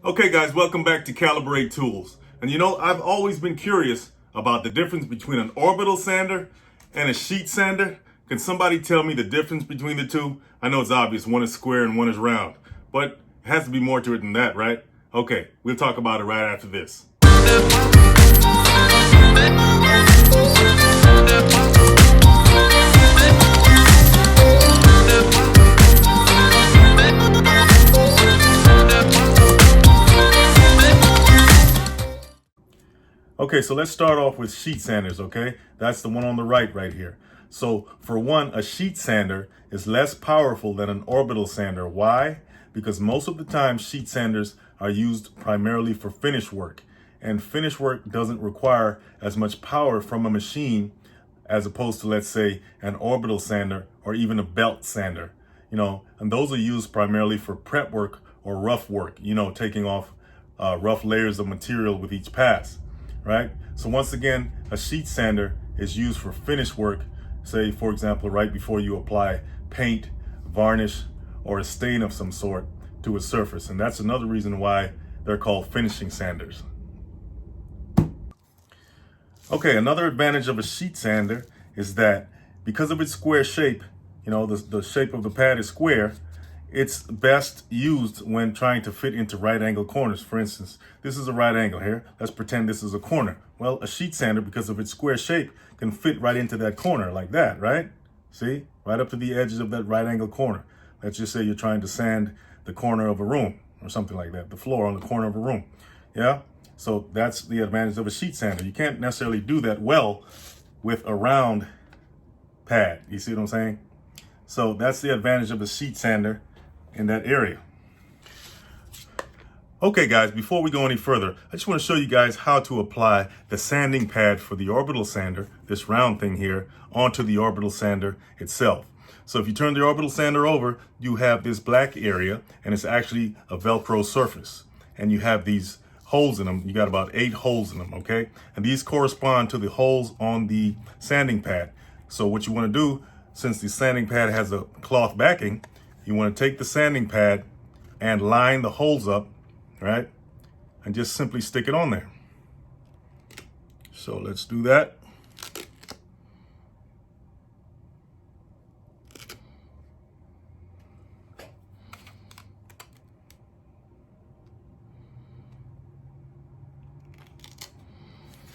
Okay guys, welcome back to Calibrate Tools. And you know, I've always been curious about the difference between an orbital sander and a sheet sander. Can somebody tell me the difference between the two? I know it's obvious, one is square and one is round, but it has to be more to it than that, right? Okay, we'll talk about it right after this. Okay, so let's start off with sheet sanders, okay? That's the one on the right here. So for one, a sheet sander is less powerful than an orbital sander. Why? Because most of the time sheet sanders are used primarily for finish work. And finish work doesn't require as much power from a machine as opposed to, let's say, an orbital sander or even a belt sander. You know, and those are used primarily for prep work or rough work, you know, taking off rough layers of material with each pass. Right? So once again, a sheet sander is used for finish work, say, for example, right before you apply paint, varnish, or a stain of some sort to a surface. And that's another reason why they're called finishing sanders. Okay, another advantage of a sheet sander is that because of its square shape, you know, the shape of the pad is square, it's best used when trying to fit into right angle corners. For instance, this is a right angle here. Let's pretend this is a corner. Well, a sheet sander, because of its square shape, can fit right into that corner like that, right? See? Right up to the edges of that right angle corner. Let's just say you're trying to sand the corner of a room or something like that, the floor on the corner of a room. Yeah? So that's the advantage of a sheet sander. You can't necessarily do that well with a round pad. You see what I'm saying? So that's the advantage of a sheet sander in that area. Okay guys, before we go any further, I just want to show you guys how to apply the sanding pad for the orbital sander, this round thing here, onto the orbital sander itself. So if you turn the orbital sander over, you have this black area, and it's actually a Velcro surface. And you have these holes in them. You got about 8 holes in them, okay? And these correspond to the holes on the sanding pad. So what you want to do, since the sanding pad has a cloth backing, you want to take the sanding pad and line the holes up, right? And just simply stick it on there. So let's do that.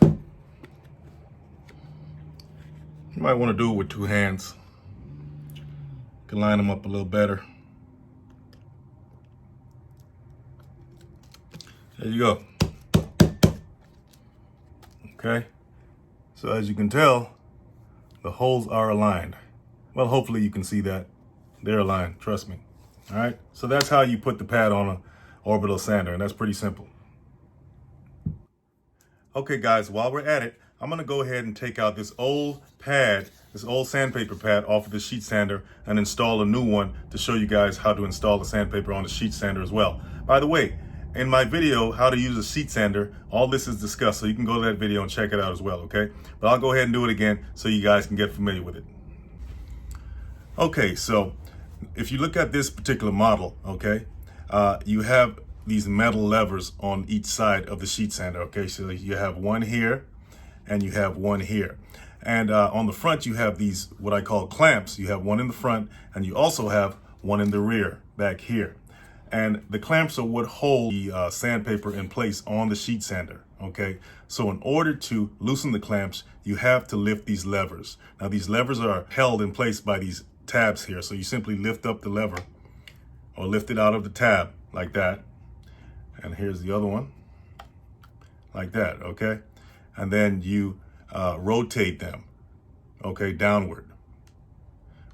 You might want to do it with 2 hands. You can line them up a little better. There you go. Okay. So as you can tell, the holes are aligned. Well, hopefully you can see that. They're aligned, trust me. All right. So that's how you put the pad on an orbital sander, and that's pretty simple. Okay guys, while we're at it, I'm gonna go ahead and take out this old pad, this old sandpaper pad off of the sheet sander and install a new one to show you guys how to install the sandpaper on the sheet sander as well. By the way, in my video, how to use a sheet sander, all this is discussed, so you can go to that video and check it out as well, okay? But I'll go ahead and do it again so you guys can get familiar with it. Okay, so if you look at this particular model, okay, you have these metal levers on each side of the sheet sander, okay? So you have one here and you have one here. And on the front, you have these, what I call clamps. You have one in the front and you also have one in the rear back here. And the clamps are what hold the sandpaper in place on the sheet sander, okay? So in order to loosen the clamps, you have to lift these levers. Now these levers are held in place by these tabs here. So you simply lift up the lever or lift it out of the tab like that. And here's the other one, like that, okay? And then you rotate them, okay, downward.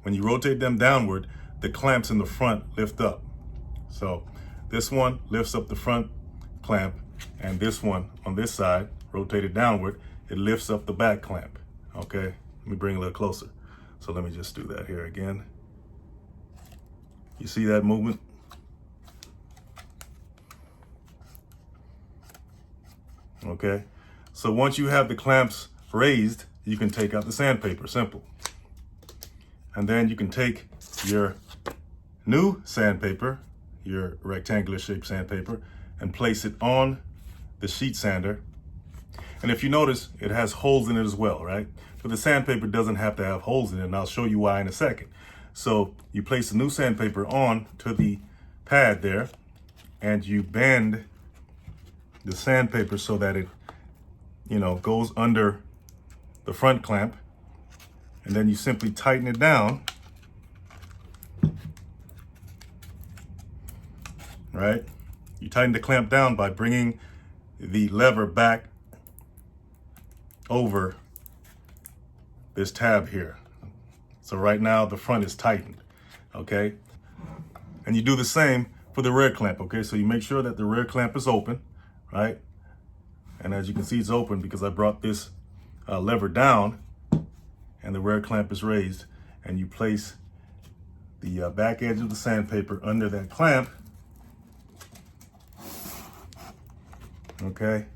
When you rotate them downward, the clamps in the front lift up. So this one lifts up the front clamp, and this one on this side, rotated downward, it lifts up the back clamp, okay? Let me bring it a little closer. So let me just do that here again. You see that movement? Okay, so once you have the clamps raised, you can take out the sandpaper, simple. And then you can take your new sandpaper your rectangular shaped sandpaper and place it on the sheet sander. And if you notice, it has holes in it as well, right? But the sandpaper doesn't have to have holes in it, and I'll show you why in a second. So you place the new sandpaper on to the pad there, and you bend the sandpaper so that it, goes under the front clamp, and then you simply tighten it down, right? You tighten the clamp down by bringing the lever back over this tab here. So right now the front is tightened, okay? And you do the same for the rear clamp, okay? So you make sure that the rear clamp is open, right? And as you can see, it's open because I brought this lever down and the rear clamp is raised, and you place the back edge of the sandpaper under that clamp, okay?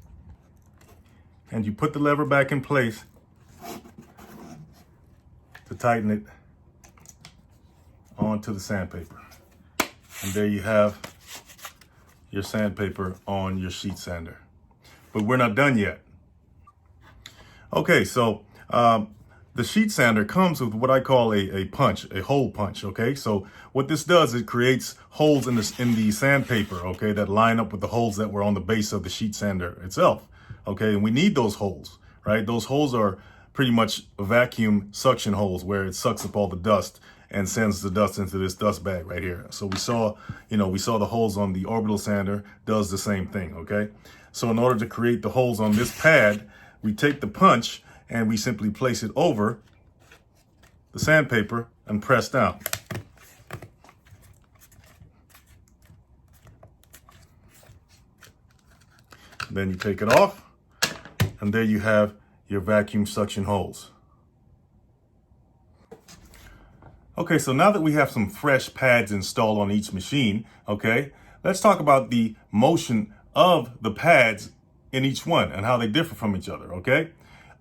And you put the lever back in place to tighten it onto the sandpaper. And there you have your sandpaper on your sheet sander. But we're not done yet. Okay, so the sheet sander comes with what I call a punch, a hole punch, okay? So what this does, it creates holes in the sandpaper, okay, that line up with the holes that were on the base of the sheet sander itself, okay? And we need those holes, right? Those holes are pretty much vacuum suction holes where it sucks up all the dust and sends the dust into this dust bag right here. So we saw the holes on the Orbital sander does the same thing, okay? So in order to create the holes on this pad, we take the punch and we simply place it over the sandpaper and press down. Then you take it off, and there you have your vacuum suction holes. Okay, so now that we have some fresh pads installed on each machine, okay, let's talk about the motion of the pads in each one and how they differ from each other, okay?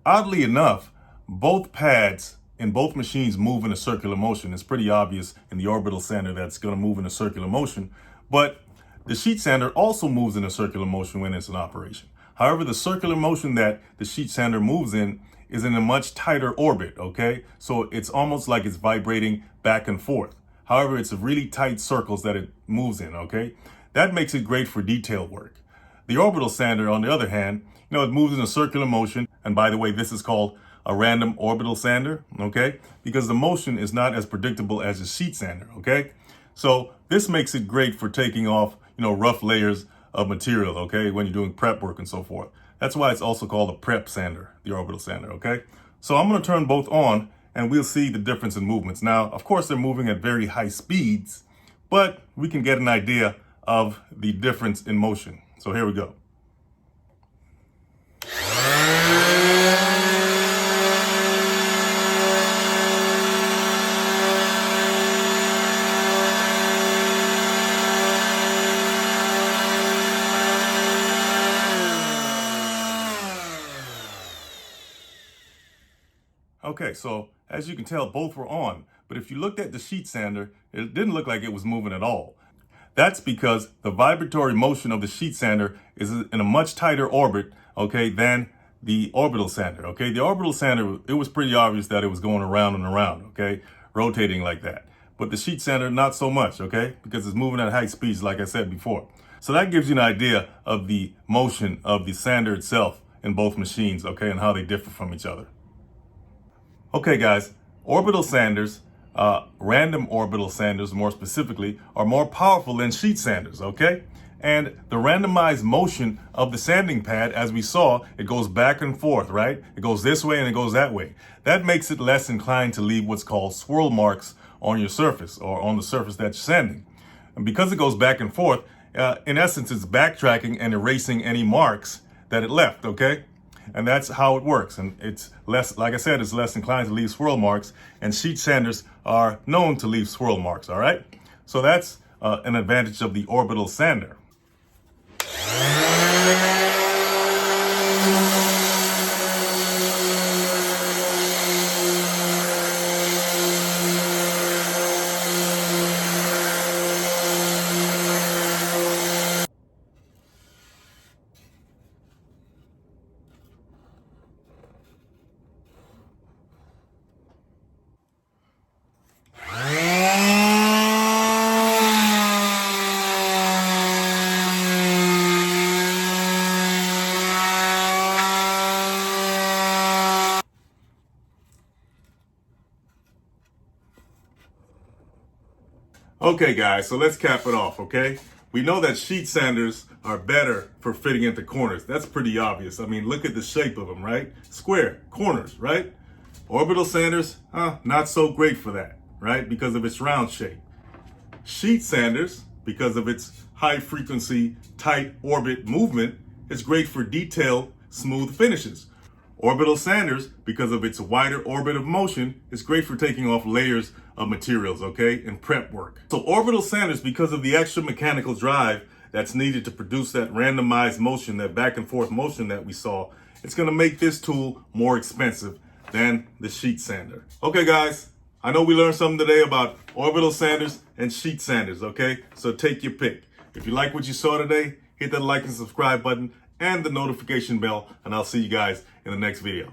Oddly enough, both pads in both machines move in a circular motion. It's pretty obvious in the Orbital sander that's going to move in a circular motion, but the sheet sander also moves in a circular motion when it's in operation. However, the circular motion that the sheet sander moves in is in a much tighter orbit, okay? So it's almost like it's vibrating back and forth. However, it's really tight circles that it moves in, okay? That makes it great for detail work. The Orbital sander, on the other hand, it moves in a circular motion. And by the way, this is called a random orbital sander, okay? Because the motion is not as predictable as a sheet sander, okay? So this makes it great for taking off, rough layers of material, okay? When you're doing prep work and so forth. That's why it's also called a prep sander, the Orbital sander, okay? So I'm gonna turn both on and we'll see the difference in movements. Now, of course, they're moving at very high speeds, but we can get an idea of the difference in motion. So here we go. Okay, so as you can tell, both were on, but if you looked at the sheet sander, it didn't look like it was moving at all. That's because the vibratory motion of the sheet sander is in a much tighter orbit, okay, than the Orbital sander, okay? The Orbital sander, it was pretty obvious that it was going around and around, okay, rotating like that. But the sheet sander, not so much, okay, because it's moving at high speeds, like I said before. So that gives you an idea of the motion of the sander itself in both machines, okay, and how they differ from each other. Okay, guys, orbital sanders, random orbital sanders more specifically, are more powerful than sheet sanders, okay? And the randomized motion of the sanding pad, as we saw, it goes back and forth, right? It goes this way and it goes that way. That makes it less inclined to leave what's called swirl marks on your surface or on the surface that you're sanding. And because it goes back and forth, in essence, it's backtracking and erasing any marks that it left, okay? And that's how it works. And it's less, like I said, it's less inclined to leave swirl marks, and sheet sanders are known to leave swirl marks, all right? So that's an advantage of the orbital sander. Okay guys, so let's cap it off, okay? We know that sheet sanders are better for fitting into corners. That's pretty obvious. I mean, look at the shape of them, right? Square, corners, right? Orbital sanders, not so great for that, right? Because of its round shape. Sheet sanders, because of its high frequency, tight orbit movement, is great for detailed, smooth finishes. Orbital sanders, because of its wider orbit of motion, is great for taking off layers of materials, okay, and prep work. So orbital sanders, because of the extra mechanical drive that's needed to produce that randomized motion, that back and forth motion that we saw, it's gonna make this tool more expensive than the sheet sander. Okay guys, I know we learned something today about orbital sanders and sheet sanders, okay? So take your pick. If you like what you saw today, hit that like and subscribe button and the notification bell, and I'll see you guys in the next video.